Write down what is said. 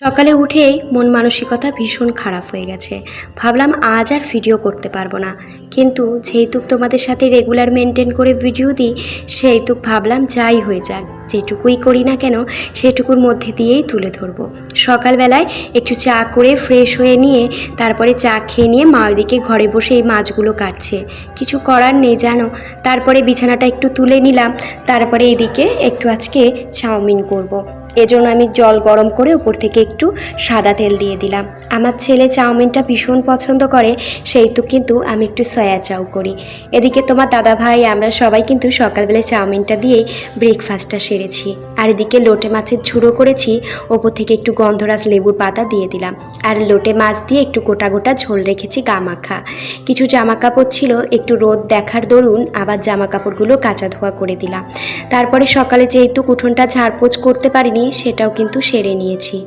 সকালে উঠেই মন মানসিকতা ভীষণ খারাপ হয়ে গেছে। ভাবলাম আজ আর ভিডিও করতে পারবো না, কিন্তু যেহেতু তোমাদের সাথে রেগুলার মেনটেন করে ভিডিও দিই, সেইটুক ভাবলাম যাই হয়ে যাক, যেটুকুই করি না কেন সেটুকুর মধ্যে দিয়েই তুলে ধরবো। সকালবেলায় একটু চা করে ফ্রেশ হয়ে নিয়ে তারপরে চা খেয়ে নিয়ে মা ওইদিকে ঘরে বসে এই মাছগুলো কাটছে। কিছু করার নেই জানো। তারপরে বিছানাটা একটু তুলে নিলাম, তারপরে এদিকে একটু আজকে চাউমিন করব। এজন্য আমি জল গরম করে উপর থেকে একটু সাদা তেল দিয়ে দিলাম। আমার ছেলে চাউমিনটা ভীষণ পছন্দ করে, সেইটু কিন্তু আমি একটু সয়া চাউ করি। এদিকে তোমার দাদা ভাই আমরা সবাই কিন্তু সকালবেলায় চাউমিনটা দিয়েই ব্রেকফাস্টটা সেরেছি। আর এদিকে লোটে মাছের ঝুড়ো করেছি, ওপর থেকে একটু গন্ধরাজ লেবুর পাতা দিয়ে দিলাম। আর লোটে মাছ দিয়ে একটু গোটা গোটা ঝোল রেখেছি গা মাখা। কিছু জামা কাপড় ছিল, একটু রোদ দেখার দরুন আবার জামা কাপড়গুলো কাচা ধোয়া করে দিলাম। তারপরে সকালে যেহেতু উঠোনটা ঝাড়পোছ করতে পারিনি, সেটাও কিন্তু সেরে নিয়েছি।